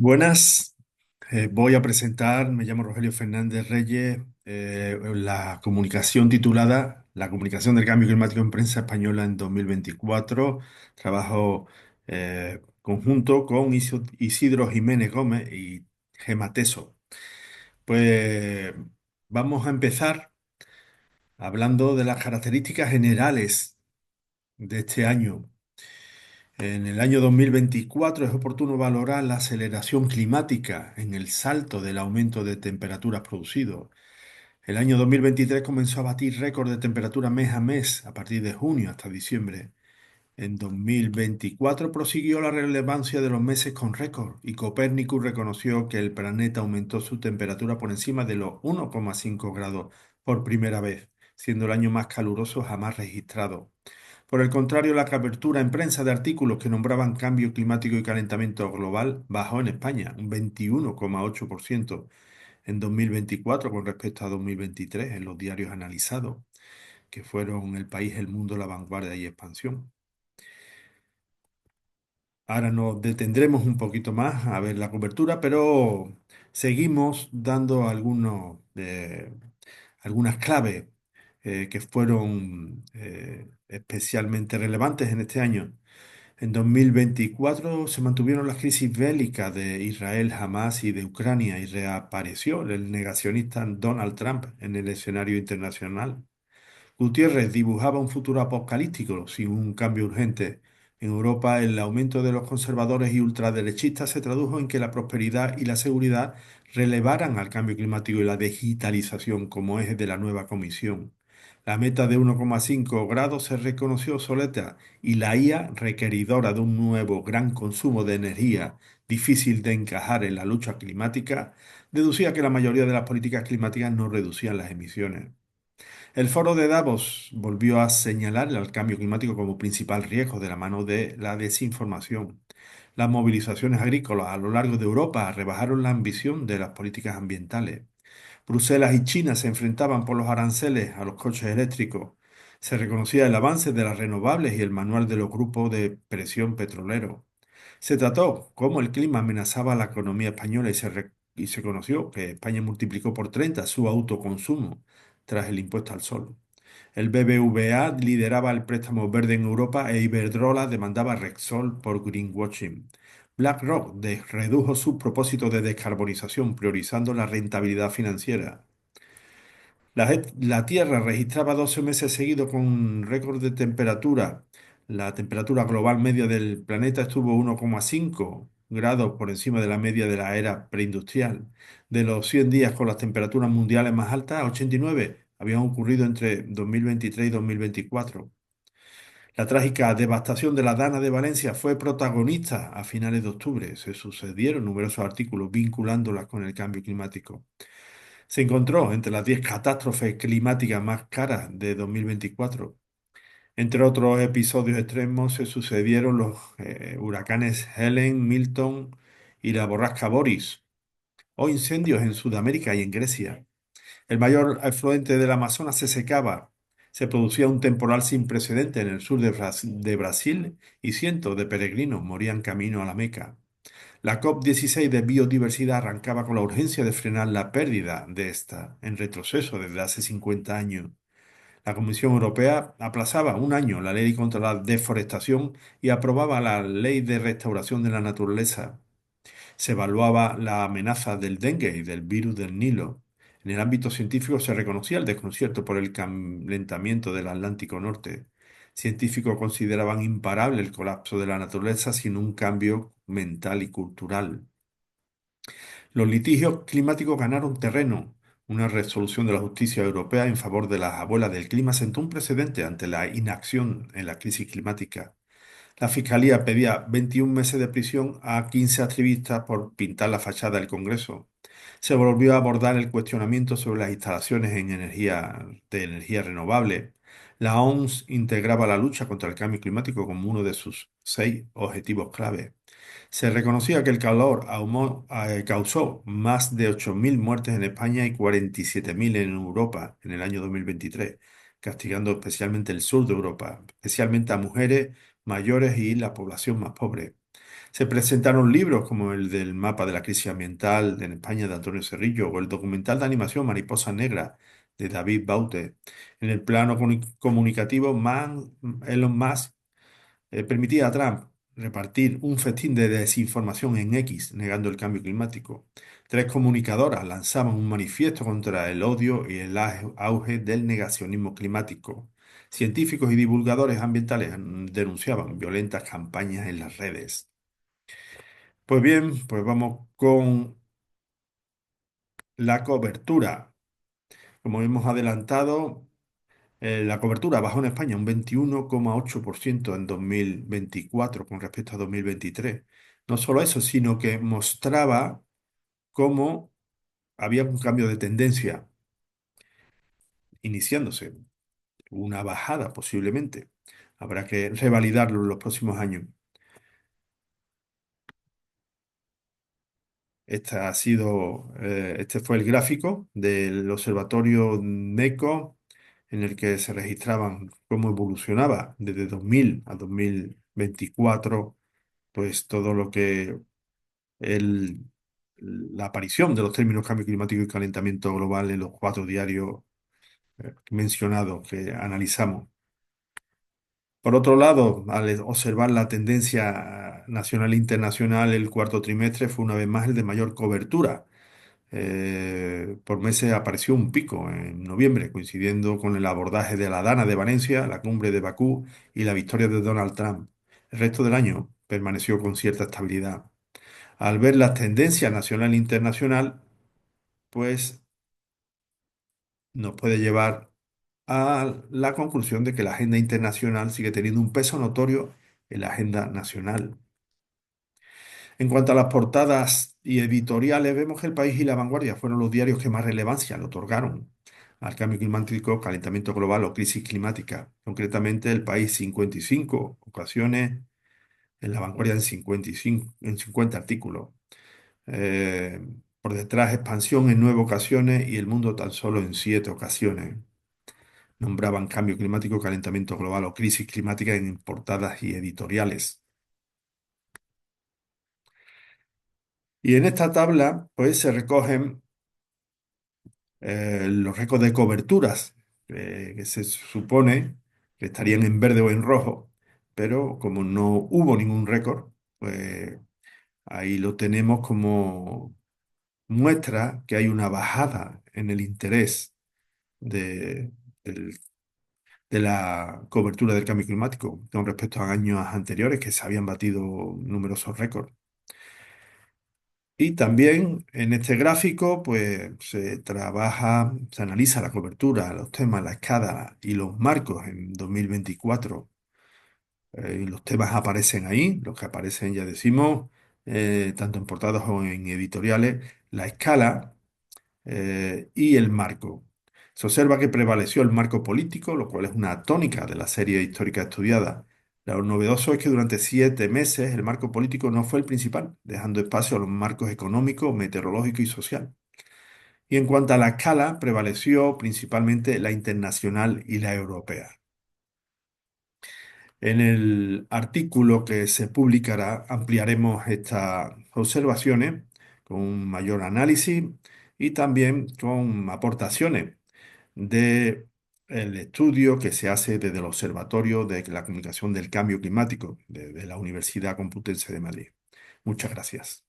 Buenas, voy a presentar, me llamo Rogelio Fernández Reyes, la comunicación titulada La comunicación del cambio climático en prensa española en 2024. Trabajo conjunto con Isidro Jiménez Gómez y Gema Teso. Pues vamos a empezar hablando de las características generales de este año. En el año 2024 es oportuno valorar la aceleración climática en el salto del aumento de temperaturas producido. El año 2023 comenzó a batir récord de temperatura mes a mes a partir de junio hasta diciembre. En 2024 prosiguió la relevancia de los meses con récord y Copérnicus reconoció que el planeta aumentó su temperatura por encima de los 1,5 grados por primera vez, siendo el año más caluroso jamás registrado. Por el contrario, la cobertura en prensa de artículos que nombraban cambio climático y calentamiento global bajó en España un 21,8% en 2024 con respecto a 2023 en los diarios analizados, que fueron El País, El Mundo, La Vanguardia y Expansión. Ahora nos detendremos un poquito más a ver la cobertura, pero seguimos dando algunas claves que fueron especialmente relevantes en este año. En 2024 se mantuvieron las crisis bélicas de Israel, Hamas y de Ucrania y reapareció el negacionista Donald Trump en el escenario internacional. Gutiérrez dibujaba un futuro apocalíptico sin un cambio urgente. En Europa, el aumento de los conservadores y ultraderechistas se tradujo en que la prosperidad y la seguridad relevaran al cambio climático y la digitalización como eje de la nueva comisión. La meta de 1,5 grados se reconoció obsoleta y la IA, requeridora de un nuevo gran consumo de energía difícil de encajar en la lucha climática, deducía que la mayoría de las políticas climáticas no reducían las emisiones. El foro de Davos volvió a señalar el cambio climático como principal riesgo de la mano de la desinformación. Las movilizaciones agrícolas a lo largo de Europa rebajaron la ambición de las políticas ambientales. Bruselas y China se enfrentaban por los aranceles a los coches eléctricos. Se reconocía el avance de las renovables y el manual de los grupos de presión petrolero. Se trató cómo el clima amenazaba la economía española y se conoció que España multiplicó por 30 su autoconsumo tras el impuesto al sol. El BBVA lideraba el préstamo verde en Europa e Iberdrola demandaba a Repsol por greenwashing. BlackRock redujo sus propósitos de descarbonización, priorizando la rentabilidad financiera. La Tierra registraba 12 meses seguidos con récord de temperatura. La temperatura global media del planeta estuvo 1,5 grados por encima de la media de la era preindustrial. De los 100 días con las temperaturas mundiales más altas, 89 habían ocurrido entre 2023 y 2024. La trágica devastación de la Dana de Valencia fue protagonista a finales de octubre. Se sucedieron numerosos artículos vinculándolas con el cambio climático. Se encontró entre las 10 catástrofes climáticas más caras de 2024. Entre otros episodios extremos se sucedieron los huracanes Helen, Milton y la borrasca Boris, o incendios en Sudamérica y en Grecia. El mayor afluente del Amazonas se secaba. Se producía un temporal sin precedente en el sur de Brasil y cientos de peregrinos morían camino a la Meca. La COP16 de biodiversidad arrancaba con la urgencia de frenar la pérdida de esta, en retroceso desde hace 50 años. La Comisión Europea aplazaba un año la ley contra la deforestación y aprobaba la ley de restauración de la naturaleza. Se evaluaba la amenaza del dengue y del virus del Nilo. En el ámbito científico se reconocía el desconcierto por el calentamiento del Atlántico Norte. Científicos consideraban imparable el colapso de la naturaleza sin un cambio mental y cultural. Los litigios climáticos ganaron terreno. Una resolución de la justicia europea en favor de las abuelas del clima sentó un precedente ante la inacción en la crisis climática. La Fiscalía pedía 21 meses de prisión a 15 activistas por pintar la fachada del Congreso. Se volvió a abordar el cuestionamiento sobre las instalaciones de energía renovable. La OMS integraba la lucha contra el cambio climático como uno de sus 6 objetivos clave. Se reconocía que el calor causó más de 8.000 muertes en España y 47.000 en Europa en el año 2023, castigando especialmente el sur de Europa, especialmente a mujeres mayores y la población más pobre. Se presentaron libros como el del mapa de la crisis ambiental en España de Antonio Cerrillo o el documental de animación Mariposa Negra de David Baute. En el plano comunicativo, Elon Musk permitía a Trump repartir un festín de desinformación en X, negando el cambio climático. Tres comunicadoras lanzaban un manifiesto contra el odio y el auge del negacionismo climático. Científicos y divulgadores ambientales denunciaban violentas campañas en las redes. Pues bien, pues vamos con la cobertura. Como hemos adelantado, la cobertura bajó en España un 21,8% en 2024 con respecto a 2023. No solo eso, sino que mostraba cómo había un cambio de tendencia iniciándose, una bajada posiblemente. Habrá que revalidarlo en los próximos años. Este fue el gráfico del observatorio NECO en el que se registraban cómo evolucionaba desde 2000 a 2024, pues todo lo que el, la aparición de los términos cambio climático y calentamiento global en los cuatro diarios mencionados que analizamos. Por otro lado, al observar la tendencia nacional e internacional, el cuarto trimestre fue una vez más el de mayor cobertura. Por meses apareció un pico en noviembre, coincidiendo con el abordaje de la Dana de Valencia, la cumbre de Bakú y la victoria de Donald Trump. El resto del año permaneció con cierta estabilidad. Al ver las tendencias nacional e internacional, pues nos puede llevar a la conclusión de que la agenda internacional sigue teniendo un peso notorio en la agenda nacional. En cuanto a las portadas y editoriales, vemos que El País y La Vanguardia fueron los diarios que más relevancia le otorgaron al cambio climático, calentamiento global o crisis climática. Concretamente, El País 55 ocasiones, en La Vanguardia en 55, en 50 artículos. Eh, por detrás, Expansión en 9 ocasiones y El Mundo tan solo en 7 ocasiones. Nombraban cambio climático, calentamiento global o crisis climática en portadas y editoriales. Y en esta tabla, pues se recogen los récords de coberturas, que se supone que estarían en verde o en rojo, pero como no hubo ningún récord, pues ahí lo tenemos como muestra que hay una bajada en el interés de, del- de la cobertura del cambio climático con respecto a años anteriores que se habían batido numerosos récords. Y también en este gráfico, pues se trabaja, se analiza la cobertura, los temas, la escala y los marcos en 2024. Y los temas aparecen ahí, los que aparecen, ya decimos, tanto en portadas o en editoriales, la escala y el marco. Se observa que prevaleció el marco político, lo cual es una tónica de la serie histórica estudiada. Lo novedoso es que durante 7 meses el marco político no fue el principal, dejando espacio a los marcos económico, meteorológico y social. Y en cuanto a la escala, prevaleció principalmente la internacional y la europea. En el artículo que se publicará ampliaremos estas observaciones con un mayor análisis y también con aportaciones de el estudio que se hace desde el Observatorio de la Comunicación del Cambio Climático de la Universidad Complutense de Madrid. Muchas gracias.